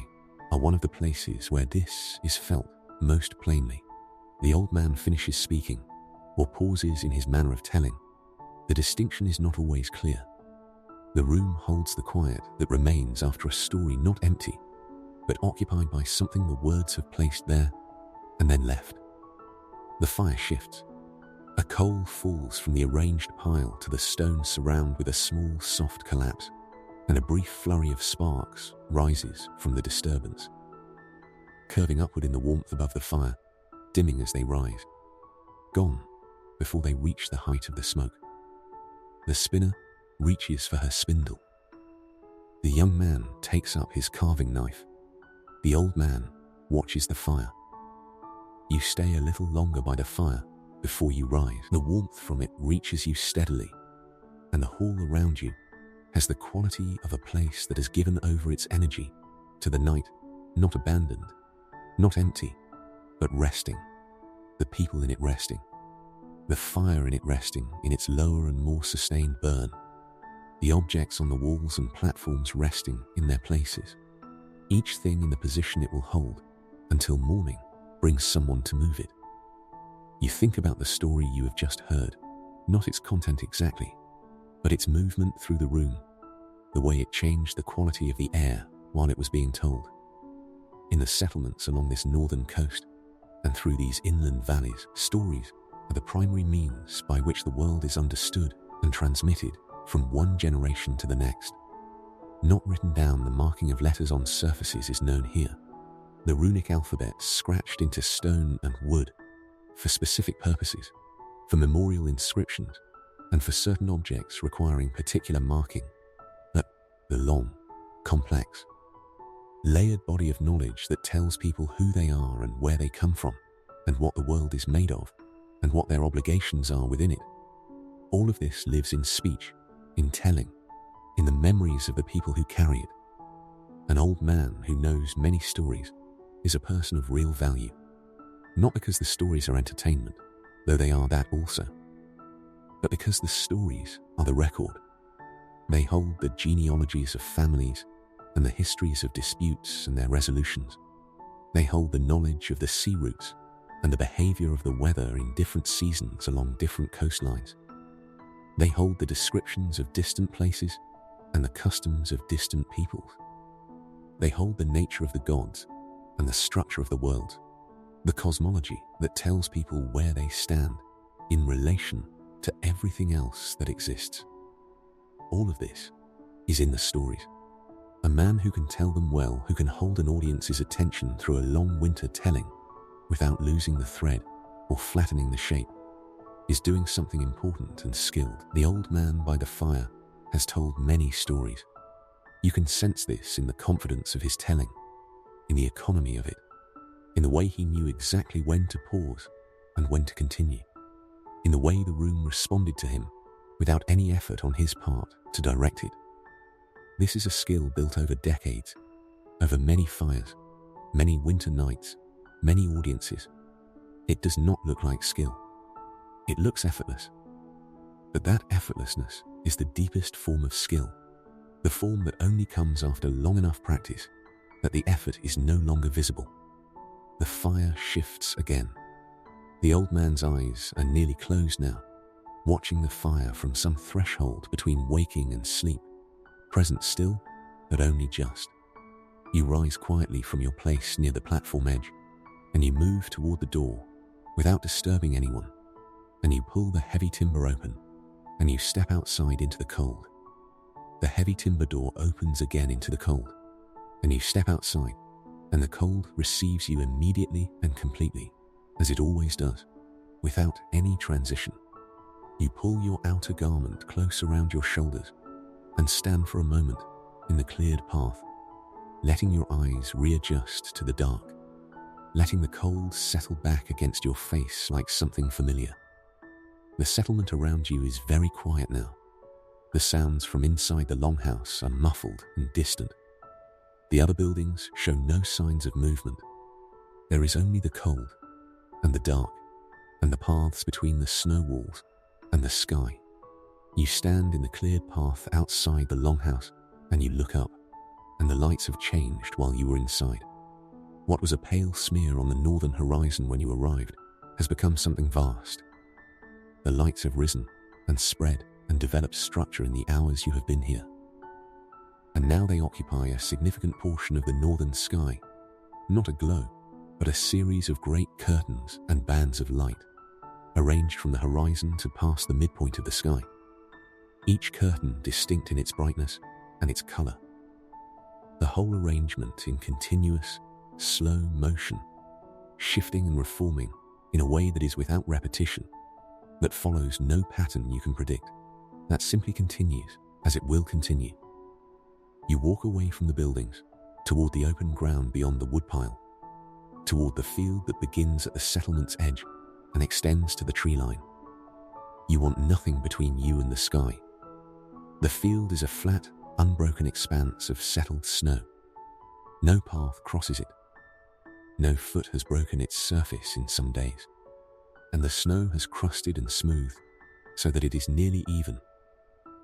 are one of the places where this is felt most plainly. The old man finishes speaking, or pauses in his manner of telling. The distinction is not always clear. The room holds the quiet that remains after a story not empty, but occupied by something the words have placed there and then left. The fire shifts. A coal falls from the arranged pile to the stone surround with a small, soft collapse, and a brief flurry of sparks rises from the disturbance, curving upward in the warmth above the fire, dimming as they rise, gone before they reach the height of the smoke. The spinner reaches for her spindle. The young man takes up his carving knife. The old man watches the fire. You stay a little longer by the fire before you rise. The warmth from it reaches you steadily, and the hall around you has the quality of a place that has given over its energy to the night, not abandoned, not empty, but resting. The people in it resting. The fire in it resting in its lower and more sustained burn. The objects on the walls and platforms resting in their places. each thing in the position it will hold, until morning brings someone to move it. You think about the story you have just heard, not its content exactly, but its movement through the room, the way it changed the quality of the air while it was being told. In the settlements along this northern coast, and through these inland valleys, stories are the primary means by which the world is understood and transmitted from one generation to the next. Not written down, the marking of letters on surfaces is known here. The runic alphabet scratched into stone and wood for specific purposes, for memorial inscriptions, and for certain objects requiring particular marking. But the long, complex, layered body of knowledge that tells people who they are and where they come from, and what the world is made of, and what their obligations are within it. All of this lives in speech, in telling, in the memories of the people who carry it. An old man who knows many stories is a person of real value, not because the stories are entertainment, though they are that also, but because the stories are the record. They hold the genealogies of families and the histories of disputes and their resolutions. They hold the knowledge of the sea routes and the behavior of the weather in different seasons along different coastlines. They hold the descriptions of distant places and the customs of distant peoples. They hold the nature of the gods and the structure of the world, the cosmology that tells people where they stand in relation to everything else that exists. All of this is in the stories. A man who can tell them well, who can hold an audience's attention through a long winter telling without losing the thread or flattening the shape, is doing something important and skilled. The old man by the fire has told many stories. You can sense this in the confidence of his telling, in the economy of it, in the way he knew exactly when to pause and when to continue, in the way the room responded to him without any effort on his part to direct it. This is a skill built over decades, over many fires, many winter nights, many audiences. It does not look like skill. It looks effortless. But that effortlessness is the deepest form of skill, the form that only comes after long enough practice that the effort is no longer visible. The fire shifts again. The old man's eyes are nearly closed now, watching the fire from some threshold between waking and sleep, present still, but only just. You rise quietly from your place near the platform edge, and you move toward the door without disturbing anyone, and you pull the heavy timber open, and you step outside into the cold. The heavy timber door opens again into the cold, and you step outside, and the cold receives you immediately and completely, as it always does, without any transition. You pull your outer garment close around your shoulders and stand for a moment in the cleared path, letting your eyes readjust to the dark, letting the cold settle back against your face like something familiar. The settlement around you is very quiet now. The sounds from inside the longhouse are muffled and distant. The other buildings show no signs of movement. There is only the cold and the dark and the paths between the snow walls and the sky. You stand in the cleared path outside the longhouse and you look up, and the lights have changed while you were inside. What was a pale smear on the northern horizon when you arrived has become something vast. The lights have risen and spread and developed structure in the hours you have been here. And now they occupy a significant portion of the northern sky, not a glow, but a series of great curtains and bands of light, arranged from the horizon to past the midpoint of the sky, each curtain distinct in its brightness and its color. The whole arrangement in continuous, slow motion, shifting and reforming in a way that is without repetition, that follows no pattern you can predict, that simply continues as it will continue. You walk away from the buildings, toward the open ground beyond the woodpile, toward the field that begins at the settlement's edge and extends to the tree line. You want nothing between you and the sky. The field is a flat, unbroken expanse of settled snow. No path crosses it. No foot has broken its surface in some days, and the snow has crusted and smoothed so that it is nearly even,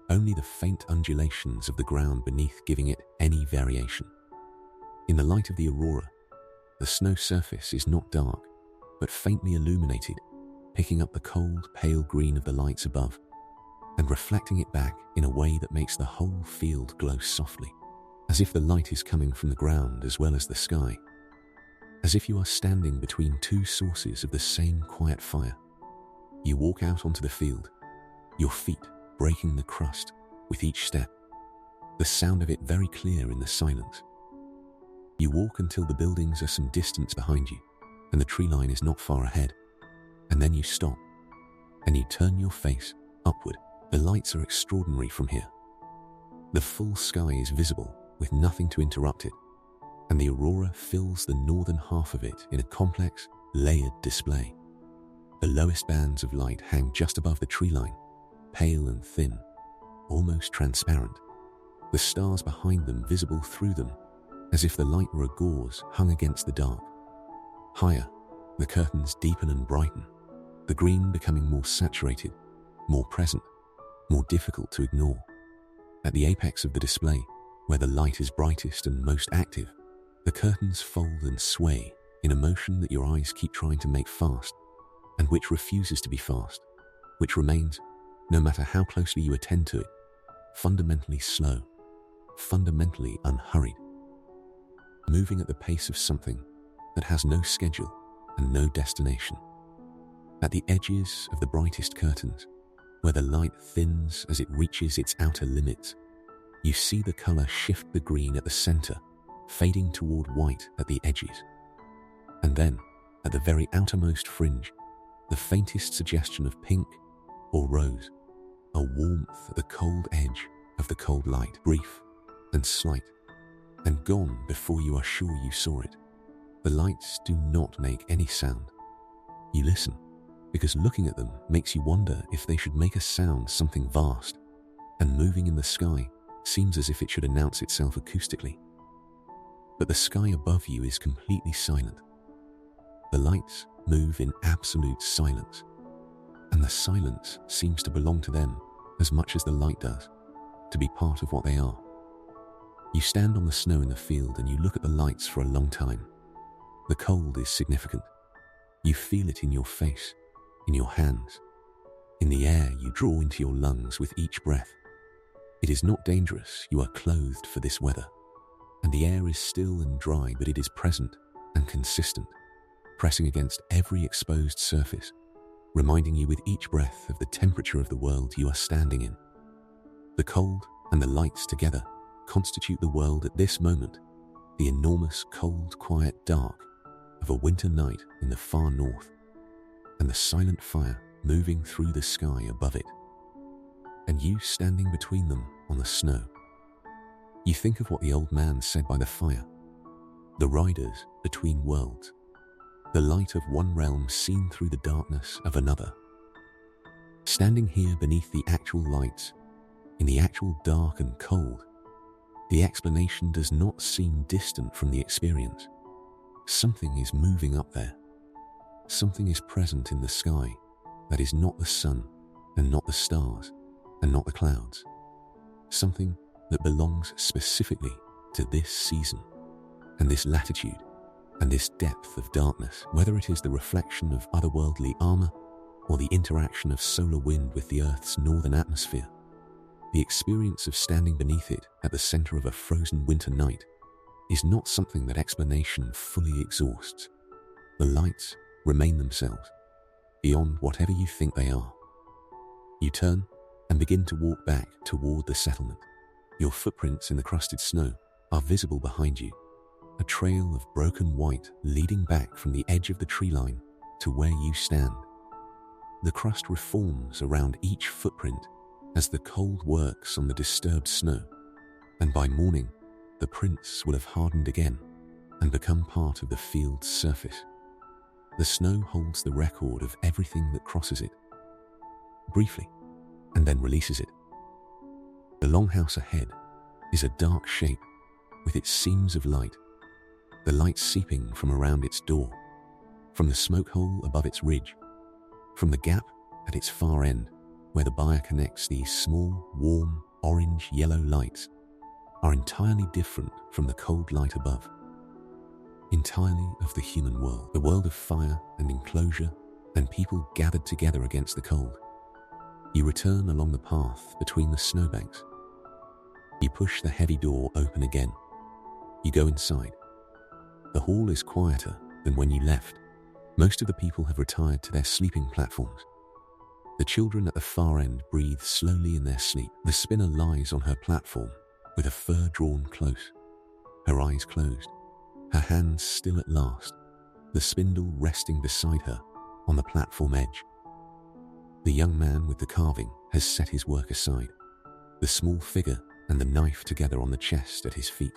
only the faint undulations of the ground beneath giving it any variation. In the light of the aurora, the snow surface is not dark, but faintly illuminated, picking up the cold, pale green of the lights above and reflecting it back in a way that makes the whole field glow softly, as if the light is coming from the ground as well as the sky, as if you are standing between two sources of the same quiet fire. You walk out onto the field, your feet breaking the crust with each step, the sound of it very clear in the silence. You walk until the buildings are some distance behind you and the tree line is not far ahead, and then you stop and you turn your face upward. The lights are extraordinary from here. The full sky is visible with nothing to interrupt it, and the aurora fills the northern half of it in a complex, layered display. The lowest bands of light hang just above the tree line, pale and thin, almost transparent, the stars behind them visible through them, as if the light were a gauze hung against the dark. Higher, the curtains deepen and brighten, the green becoming more saturated, more present, more difficult to ignore. At the apex of the display, where the light is brightest and most active, the curtains fold and sway in a motion that your eyes keep trying to make fast, and which refuses to be fast, which remains, no matter how closely you attend to it, fundamentally slow, fundamentally unhurried, moving at the pace of something that has no schedule and no destination. At the edges of the brightest curtains, where the light thins as it reaches its outer limits, you see the color shift the green at the center, fading toward white at the edges. And then, at the very outermost fringe, the faintest suggestion of pink or rose, a warmth at the cold edge of the cold light, brief and slight, and gone before you are sure you saw it. The lights do not make any sound. You listen, because looking at them makes you wonder if they should make a sound something vast, and moving in the sky seems as if it should announce itself acoustically. But the sky above you is completely silent. The lights move in absolute silence, and the silence seems to belong to them as much as the light does, to be part of what they are. You stand on the snow in the field and you look at the lights for a long time. The cold is significant. You feel it in your face, in your hands, in the air you draw into your lungs with each breath. It is not dangerous, you are clothed for this weather, and the air is still and dry, but it is present and consistent, pressing against every exposed surface, reminding you with each breath of the temperature of the world you are standing in. The cold and the lights together constitute the world at this moment, the enormous cold, quiet dark of a winter night in the far north, and the silent fire moving through the sky above it, and you standing between them on the snow. You think of what the old man said by the fire, the riders between worlds, the light of one realm seen through the darkness of another. Standing here beneath the actual lights, in the actual dark and cold, the explanation does not seem distant from the experience. Something is moving up there. Something is present in the sky that is not the sun and not the stars and not the clouds. Something that belongs specifically to this season and this latitude and this depth of darkness, whether it is the reflection of otherworldly armor or the interaction of solar wind with the Earth's northern atmosphere. The experience of standing beneath it at the center of a frozen winter night is not something that explanation fully exhausts. The lights remain themselves, beyond whatever you think they are. You turn and begin to walk back toward the settlement. Your footprints in the crusted snow are visible behind you, a trail of broken white leading back from the edge of the tree line to where you stand. The crust reforms around each footprint as the cold works on the disturbed snow, and by morning, the prints will have hardened again and become part of the field's surface. The snow holds the record of everything that crosses it, briefly, and then releases it. The longhouse ahead is a dark shape with its seams of light, the light seeping from around its door, from the smoke hole above its ridge, from the gap at its far end where the byre connects. These small, warm, orange-yellow lights are entirely different from the cold light above. entirely of the human world, the world of fire and enclosure and people gathered together against the cold. You return along the path between the snowbanks. You push the heavy door open again. You go inside. The hall is quieter than when you left. Most of the people have retired to their sleeping platforms. The children at the far end breathe slowly in their sleep. The spinner lies on her platform with her fur drawn close, her eyes closed, her hands still at last, the spindle resting beside her on the platform edge. The young man with the carving has set his work aside, the small figure and the knife together on the chest at his feet,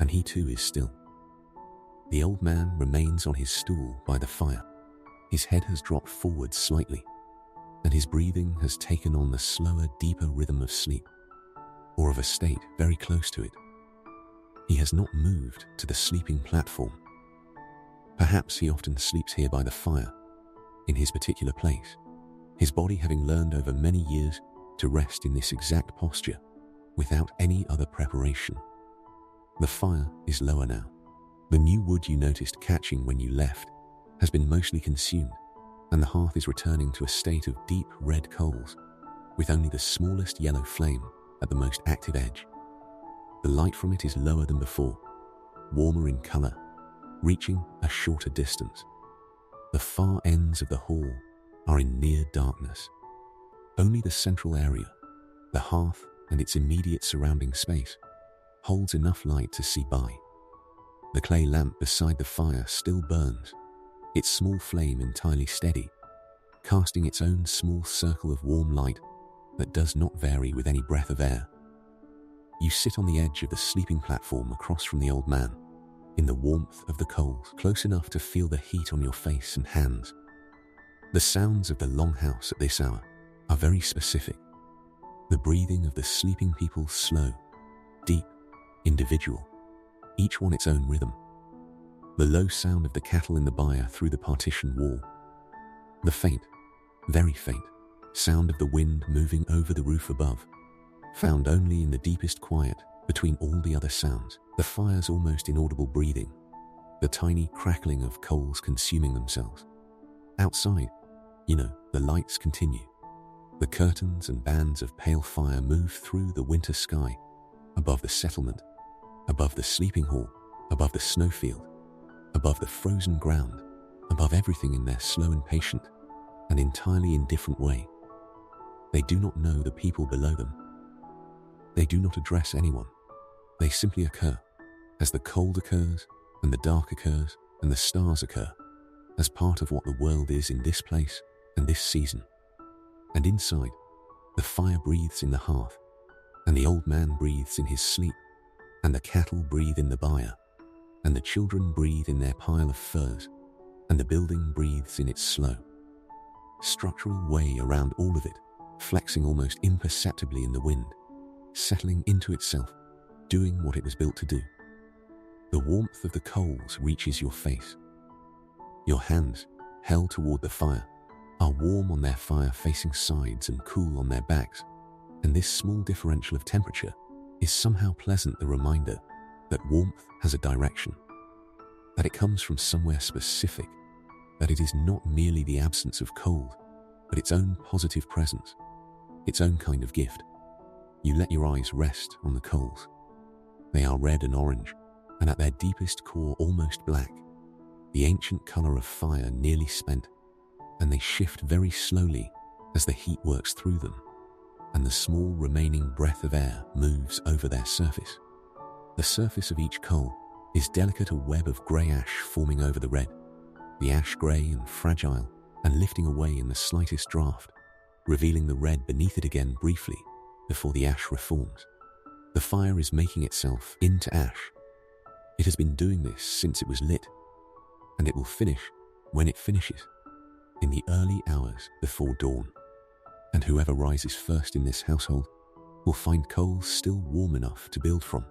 and he too is still. The old man remains on his stool by the fire. His head has dropped forward slightly, and his breathing has taken on the slower, deeper rhythm of sleep, or of a state very close to it. He has not moved to the sleeping platform. Perhaps he often sleeps here by the fire, in his particular place, his body having learned over many years to rest in this exact posture, without any other preparation. The fire is lower now. The new wood you noticed catching when you left has been mostly consumed, and the hearth is returning to a state of deep red coals, with only the smallest yellow flame at the most active edge. The light from it is lower than before, warmer in color, reaching a shorter distance. The far ends of the hall are in near darkness. Only the central area, the hearth and its immediate surrounding space, holds enough light to see by. The clay lamp beside the fire still burns, its small flame entirely steady, casting its own small circle of warm light that does not vary with any breath of air. You sit on the edge of the sleeping platform across from the old man, in the warmth of the coals, close enough to feel the heat on your face and hands. The sounds of the longhouse at this hour are very specific. The breathing of the sleeping people slow, deep, individual, each one its own rhythm. The low sound of the cattle in the byre through the partition wall. The faint, very faint, sound of the wind moving over the roof above, found only in the deepest quiet between all the other sounds. The fire's almost inaudible breathing, the tiny crackling of coals consuming themselves. Outside, the lights continue. The curtains and bands of pale fire move through the winter sky, above the settlement, above the sleeping hall, above the snowfield, above the frozen ground, above everything in their slow and patient and entirely indifferent way. They do not know the people below them. They do not address anyone. They simply occur, as the cold occurs, and the dark occurs, and the stars occur, as part of what the world is in this place and this season. And inside, the fire breathes in the hearth, and the old man breathes in his sleep, and the cattle breathe in the byre, and the children breathe in their pile of furs, and the building breathes in its slow, structural way around all of it, flexing almost imperceptibly in the wind, settling into itself, doing what it was built to do. The warmth of the coals reaches your face. Your hands, held toward the fire, are warm on their fire-facing sides and cool on their backs, and this small differential of temperature is somehow pleasant, the reminder that warmth has a direction, that it comes from somewhere specific, that it is not merely the absence of cold, but its own positive presence, its own kind of gift. You let your eyes rest on the coals. They are red and orange, and at their deepest core almost black, the ancient color of fire nearly spent, and they shift very slowly as the heat works through them, and the small remaining breath of air moves over their surface. The surface of each coal is delicate, a web of grey ash forming over the red, the ash grey and fragile, and lifting away in the slightest draught, revealing the red beneath it again briefly before the ash reforms. The fire is making itself into ash. It has been doing this since it was lit, and it will finish when it finishes, in the early hours before dawn. And whoever rises first in this household will find coals still warm enough to build from,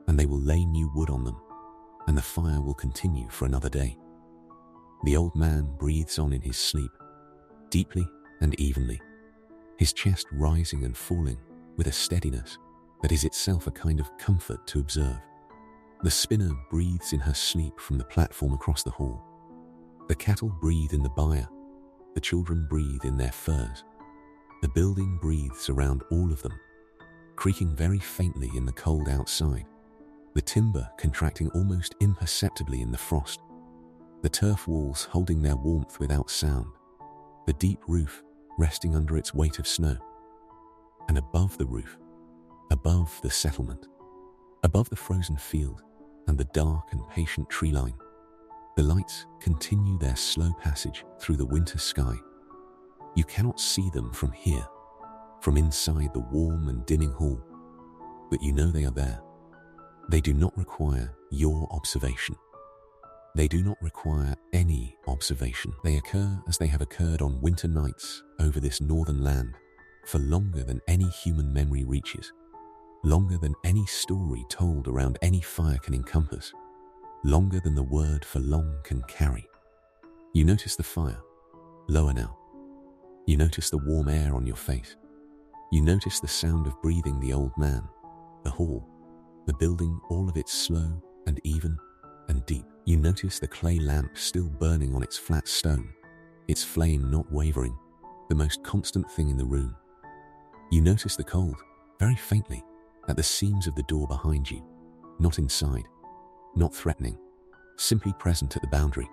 and they will lay new wood on them, and the fire will continue for another day. The old man breathes on in his sleep, deeply and evenly, his chest rising and falling with a steadiness that is itself a kind of comfort to observe. The spinner breathes in her sleep from the platform across the hall. The cattle breathe in the byre. The children breathe in their furs. The building breathes around all of them, creaking very faintly in the cold outside, the timber contracting almost imperceptibly in the frost, the turf walls holding their warmth without sound, the deep roof resting under its weight of snow. And above the roof, above the settlement, above the frozen field and the dark and patient tree line, the lights continue their slow passage through the winter sky. You cannot see them from here, from inside the warm and dimming hall, but you know they are there. They do not require your observation. They do not require any observation. They occur as they have occurred on winter nights over this northern land, for longer than any human memory reaches, longer than any story told around any fire can encompass, longer than the word for long can carry. You notice the fire, lower now. You notice the warm air on your face. You notice the sound of breathing the old man, the hall, the building, all of it slow and even and deep. You notice the clay lamp still burning on its flat stone, its flame not wavering, the most constant thing in the room. You notice the cold, very faintly, at the seams of the door behind you, not inside, not threatening, simply present at the boundary,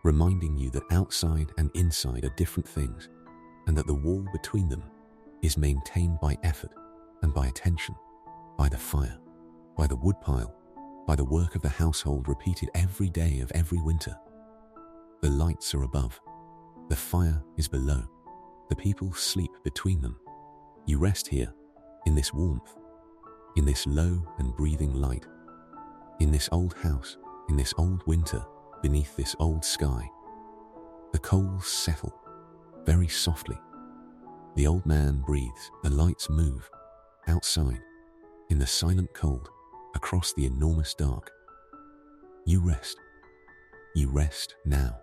reminding you that outside and inside are different things, and that the wall between them is maintained by effort and by attention, by the fire, by the woodpile, by the work of the household repeated every day of every winter. The lights are above, the fire is below, the people sleep between them. You rest here, in this warmth, in this low and breathing light, in this old house, in this old winter, beneath this old sky. The coals settle, very softly. The old man breathes, the lights move, outside, in the silent cold, across the enormous dark. You rest now.